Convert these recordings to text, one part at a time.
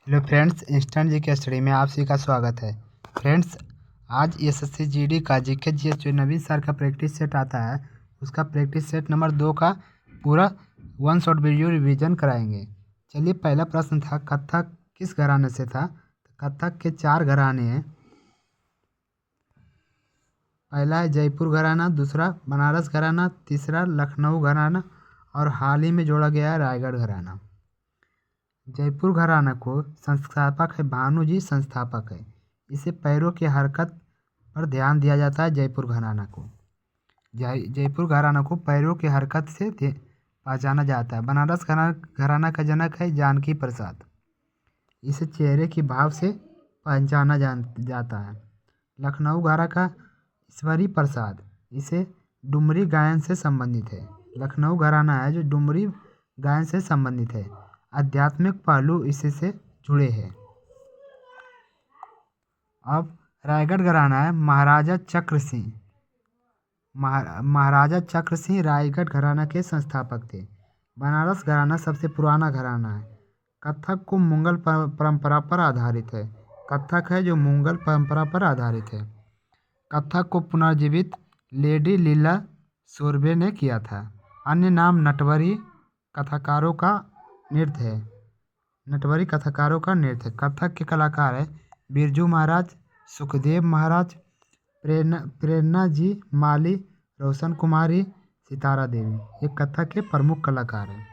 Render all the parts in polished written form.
Hello friends, instant GK study में आप सभी का स्वागत है। फ्रेंड्स, आज एसएससी जीडी का जीके जीएस जो नवीन साल का प्रैक्टिस सेट आता है उसका प्रैक्टिस सेट नंबर 2 का पूरा वन शॉट वीडियो रिवीजन कराएंगे। चलिए, पहला प्रश्न था कथक किस घराने से था। कथक के 4 घराने हैं। पहला है जयपुर घराना, दूसरा बनारस घराना, तीसरा लखनऊ घराना और हाल ही में जोड़ा गया है रायगढ़ घराना। जयपुर घराना को संस्थापक है भानु जी, संस्थापक है। इसे पैरों की हरकत पर ध्यान दिया जाता है। जयपुर घराना को जयपुर घराना को पैरों की हरकत से पहचाना जाता है। बनारस घराना का जनक है जानकी प्रसाद। इसे चेहरे की भाव से पहचाना जाता है। लखनऊ घराना का ईश्वरी प्रसाद, इसे डुमरी गायन से संबंधित है। लखनऊ घराना है जो डुमरी गायन से संबंधित है। आध्यात्मिक पहलू इसी से जुड़े हैं। अब रायगढ़ घराना है महाराजा चक्र सिंह। महाराजा चक्र सिंह रायगढ़ घराना के संस्थापक थे। बनारस घराना सबसे पुराना घराना है। कथक को मुगल परंपरा पर आधारित है। कथक है जो मुगल परंपरा पर आधारित है। कथक को पुनर्जीवित लेडी लीला सोरबे ने किया था। अन्य नाम नटवरी कथाकारों का नृत्य है। नटवरी कथाकारों का नृत्य। कथक के कलाकार है बिरजू महाराज, सुखदेव महाराज, प्रेरणा जी माली, रोशन कुमारी, सितारा देवी। ये कथक के प्रमुख कलाकार हैं।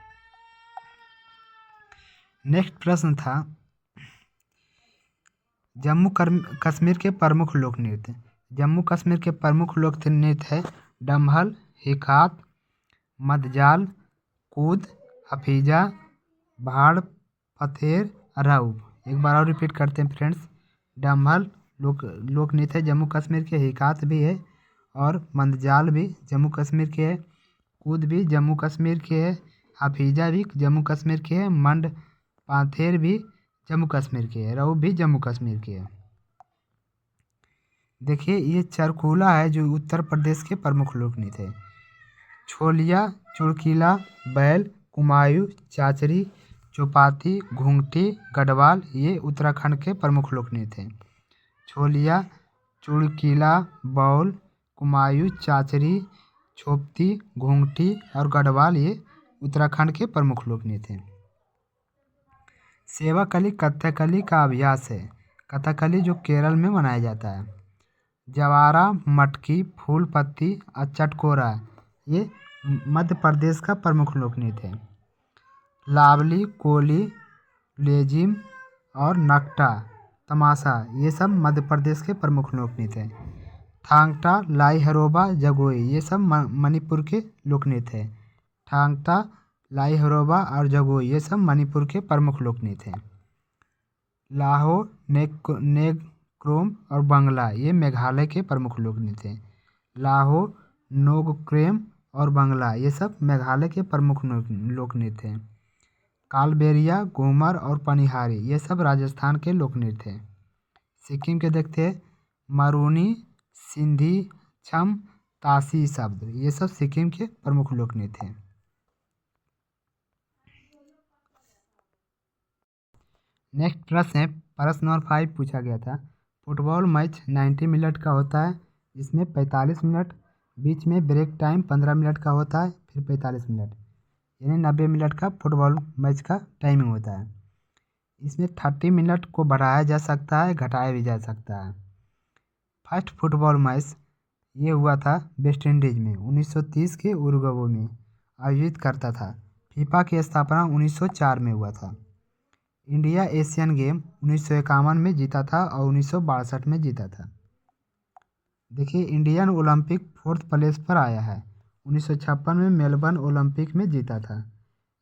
नेक्स्ट प्रश्न था जम्मू कश्मीर के प्रमुख लोक नृत्य। जम्मू कश्मीर के प्रमुख लोक नृत्य है डम्हल, हिकात, मदजाल, कूद, हफीजा, भाड़, फतेर, राउब। एक बार और रिपीट करते हैं फ्रेंड्स। डम्हल लोक नृत्य है जम्मू कश्मीर के। हिकात भी है और मंदजाल भी जम्मू कश्मीर के है। कूद भी जम्मू कश्मीर के है। हफीजा भी जम्मू कश्मीर के है। मंड पाथेर भी जम्मू कश्मीर के है। राउब भी जम्मू कश्मीर के है। देखिए, ये चरकूला है जो उत्तर प्रदेश के प्रमुख लोक नृत्य है। छोलिया, चुड़कीला, बैल, कुमायूं, चाचरी, चौपाती, घुंघटी, गढ़वाल ये उत्तराखंड के प्रमुख लोक नृत्य हैं। छोलिया, चुड़कीला, बौल, कुमायूं, चाचरी, छोपती, घुंघटी और गढ़वाल ये उत्तराखंड के प्रमुख लोक नृत्य हैं। सेवाकली कथकली का अभ्यास है। कथकली जो केरल में मनाया जाता है। जवारा, मटकी, फूल पत्ती और चटकोरा ये मध्य प्रदेश का प्रमुख लोक नृत्य है। लावली, कोली, लेजिम और नकटा तमाशा ये सब मध्य प्रदेश के प्रमुख लोक नृत्य हैं। थांगटा, लाई हरोबा, जगोई ये सब मणिपुर के लोक नृत्य हैं। थांगटा, लाई हरोबा और जगोई ये सब मणिपुर के प्रमुख लोक नृत्य हैं। लाहो, नेग्रोम और बंगला ये मेघालय के प्रमुख लोक नृत्य हैं। लाहो, नोगक्रेम और बंगला ये सब मेघालय के प्रमुख लोक नृत्य हैं। कालबेलिया, घूमर और पनिहारी ये सब राजस्थान के लोक नृत्य हैं। सिक्किम के देखते हैं मारूनी, सिंधी, छम, तासी शब्द ये सब सिक्किम के प्रमुख लोक नृत्य हैं। नेक्स्ट प्रश्न है प्रश्न नंबर 5 पूछा गया था। फुटबॉल मैच 90 मिनट का होता है। इसमें 45 मिनट, बीच में ब्रेक टाइम 15 मिनट का होता है, फिर 45 मिनट, यानी 90 मिनट का फुटबॉल मैच का टाइमिंग होता है। इसमें 30 मिनट को बढ़ाया जा सकता है, घटाया भी जा सकता है। फर्स्ट फुटबॉल मैच ये हुआ था वेस्ट इंडीज़ में 1930 के उरुग्वे में आयोजित करता था। फीफा की स्थापना 1904 में हुआ था। इंडिया एशियन गेम 1951 में जीता था और 1962 में जीता था। देखिए, इंडियन ओलंपिक 4th प्लेस पर आया है। 1956 में मेलबर्न ओलंपिक में जीता था।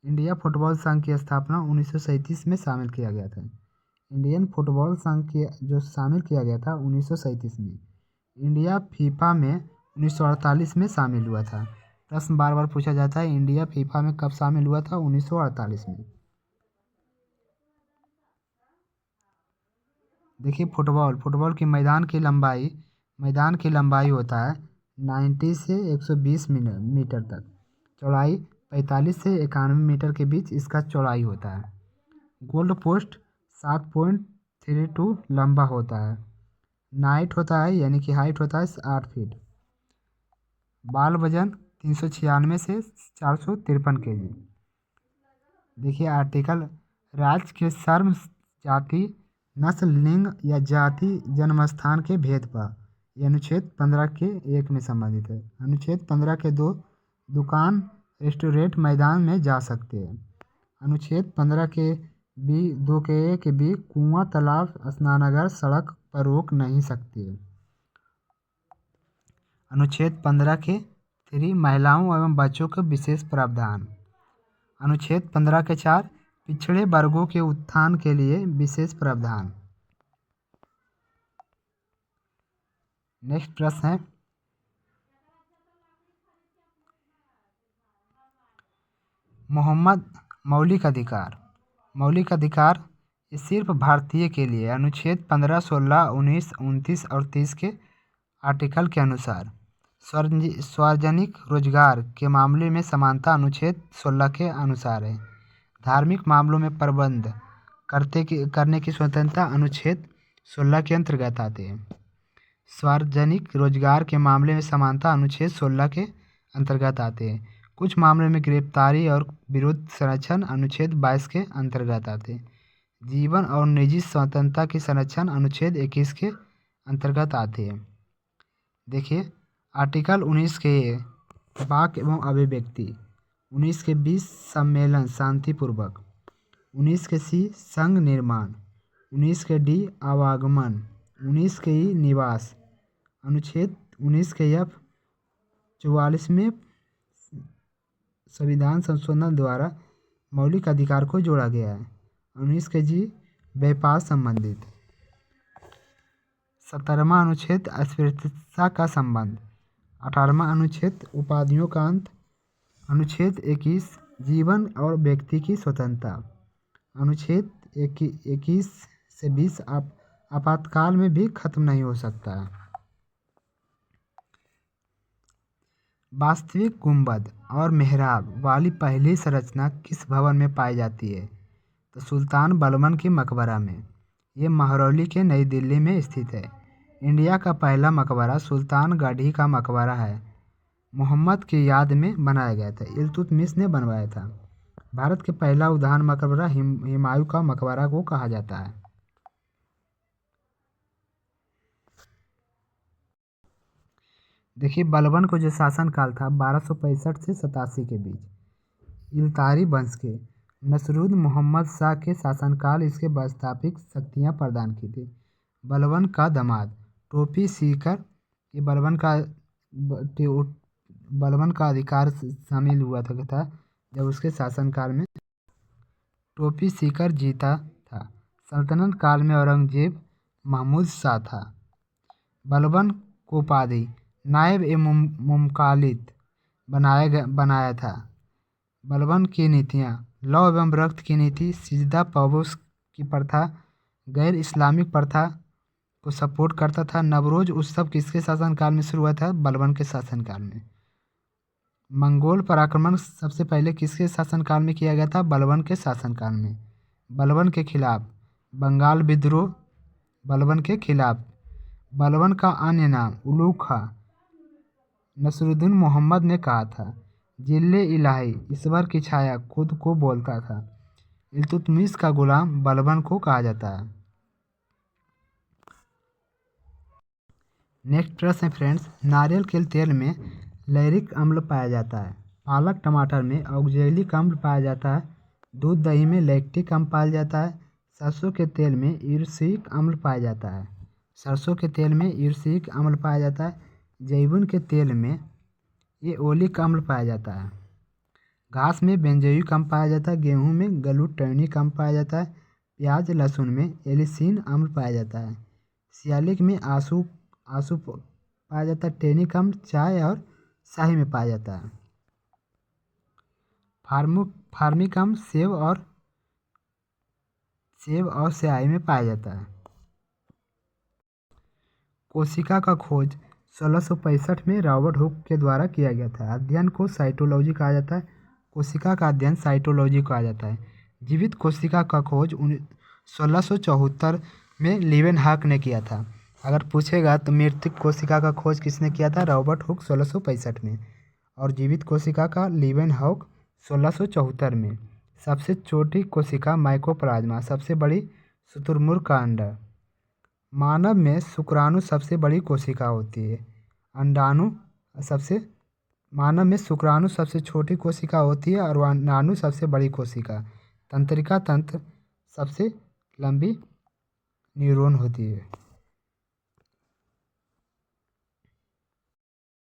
इंडिया फुटबॉल संघ की स्थापना 1937 में शामिल किया गया था। इंडियन फुटबॉल संघ की जो शामिल किया गया था 1937 में। इंडिया फीफा में 1948 में शामिल हुआ था। प्रश्न बार बार पूछा जाता है इंडिया फीफा में कब शामिल हुआ था। 1948 में। देखिए, फुटबॉल की मैदान की लंबाई होता है 90 से 120 मीटर तक। चौड़ाई 45 से 91 मीटर के बीच इसका चौड़ाई होता है। गोल पोस्ट 7.32 लंबा होता है। नाइट होता है यानी कि हाइट होता है 8 फीट। बाल वजन 396 से 453 kg। देखिए आर्टिकल, राज्य के श्रम, जाति, नस्ल, लिंग या जाति जन्मस्थान के भेदभाव, ये अनुच्छेद 15 के 1 में संबंधित है। अनुच्छेद 15 के 2, दुकान, रेस्टोरेंट, मैदान में जा सकते हैं। अनुच्छेद 15 के 2 के 1 के बी, कुआं, तालाब, स्नानागार, सड़क पर रोक नहीं सकते। अनुच्छेद 15 के 3, महिलाओं एवं बच्चों के विशेष प्रावधान। अनुच्छेद 15 के 4, पिछड़े वर्गों के उत्थान के लिए विशेष प्रावधान। नेक्स्ट प्रश्न है, मोहम्मद मौलिक अधिकार। मौलिक अधिकार ये सिर्फ भारतीय के लिए। अनुच्छेद 15, 16, 19, 29 और 30 के आर्टिकल के अनुसार सार्वजनिक रोजगार के मामले में समानता अनुच्छेद 16 के अनुसार है। धार्मिक मामलों में प्रबंध करने की स्वतंत्रता अनुच्छेद 16 के अंतर्गत आते हैं। सार्वजनिक रोजगार के मामले में समानता अनुच्छेद 16 के अंतर्गत आते हैं। कुछ मामलों में गिरफ्तारी और विरोध संरक्षण अनुच्छेद 22 के अंतर्गत आते हैं। जीवन और निजी स्वतंत्रता की संरक्षण अनुच्छेद 21 के अंतर्गत आते हैं। देखिए आर्टिकल 19 के वाक एवं अभिव्यक्ति, 19 के 20 सम्मेलन शांतिपूर्वक, 19 के सी संघ निर्माण, 19 के डी आवागमन, 19 के ई निवास। अनुच्छेद 19 के एफ 44वें संविधान संशोधन द्वारा मौलिक अधिकार को जोड़ा गया है। 19 के जी व्यापार संबंधित। 17वां अनुच्छेद अस्पृश्यता का संबंध। 18वां अनुच्छेद उपाधियों का अंत। अनुच्छेद 21 जीवन और व्यक्ति की स्वतंत्रता। अनुच्छेद 21 से 20 आपातकाल में भी खत्म नहीं हो सकता है। वास्तविक गुंबद और मेहराब वाली पहली संरचना किस भवन में पाई जाती है? तो सुल्तान बलबन की मकबरा में। ये महरौली के नई दिल्ली में स्थित है। इंडिया का पहला मकबरा सुल्तान गढ़ी का मकबरा है। मोहम्मद की याद में बनाया गया था। इल्तुतमिश ने बनवाया था। भारत के पहला उद्यान मकबरा हुमायूं का मकबरा को कहा जाता है। देखिए बलबन को जो शासनकाल था 1265 से 87 के बीच। इल्तारी वंश के नसरुद्दीन मोहम्मद शाह के शासनकाल इसके वास्तविक शक्तियाँ प्रदान की थी। बलबन का दामाद टोपी सीकर, ये बलबन का अधिकार शामिल हुआ था जब उसके शासनकाल में टोपी सीकर जीता था। सल्तनत काल में औरंगजेब महमूद शाह था। बलबन को उपाधि नायब ए मुमकालिद बनाया था। बलबन की नीतियाँ लौ एवं रक्त की नीति, सिजदा पवोस की प्रथा, गैर इस्लामिक प्रथा को सपोर्ट करता था। नवरोज उत्सव किसके शासनकाल में शुरू हुआ था? बलबन के शासनकाल में। मंगोल पर आक्रमण सबसे पहले किसके शासनकाल में किया गया था? बलबन के शासनकाल में। बलबन के खिलाफ बंगाल विद्रोह, बलबन के खिलाफ। बलबन का अन्य नाम उलूग खां। नसरुद्दीन मोहम्मद ने कहा था जिल्ले इलाही, ईश्वर की छाया, खुद को बोलता था। इल्तुतमिश का गुलाम बलबन को कहा जाता है। नेक्स्ट प्रश्न है फ्रेंड्स, नारियल के तेल में लैरिक अम्ल पाया जाता है। पालक टमाटर में ऑक्जेलिक अम्ल पाया जाता है। दूध दही में लैक्टिक अम्ल पाया जाता है। सरसों के तेल में यूरसिक अम्ल पाया जाता है। सरसों के तेल में यूरसिक अम्ल पाया जाता है। जैतून के तेल में ये ओलिक अम्ल पाया जाता है। घास में बेंजोइक अम्ल पाया जाता है। गेहूँ में ग्लूटामिक अम्ल पाया जाता है। प्याज लहसुन में एलिसिन अम्ल पाया जाता है। सियालिक में आंसू पाया जाता है। टेनिक अम्ल चाय और शाही में पाया जाता है। फार्मिक अम्ल सेब और स्याही में पाया जाता है। कोशिका का खोज 1665 में रॉबर्ट हुक के द्वारा किया गया था। अध्ययन को साइटोलॉजी कहा जाता है। कोशिका का अध्ययन साइटोलॉजी कहा जाता है। जीवित कोशिका का खोज 1674 में लीवेनहॉक ने किया था। अगर पूछेगा तो मृतिक कोशिका का खोज किसने किया था? रॉबर्ट हुक 1665 में। और जीवित कोशिका का लीवेनहॉक 1674 में। सबसे छोटी कोशिका माइकोप्लाज्मा, सबसे बड़ी शुतुरमुर्ग का अंडा। मानव में शुक्राणु सबसे बड़ी कोशिका होती है। अंडाणु सबसे मानव में शुक्राणु सबसे छोटी कोशिका होती है और अंडाणु सबसे बड़ी कोशिका। तंत्रिका तंत्र सबसे लंबी न्यूरॉन होती है।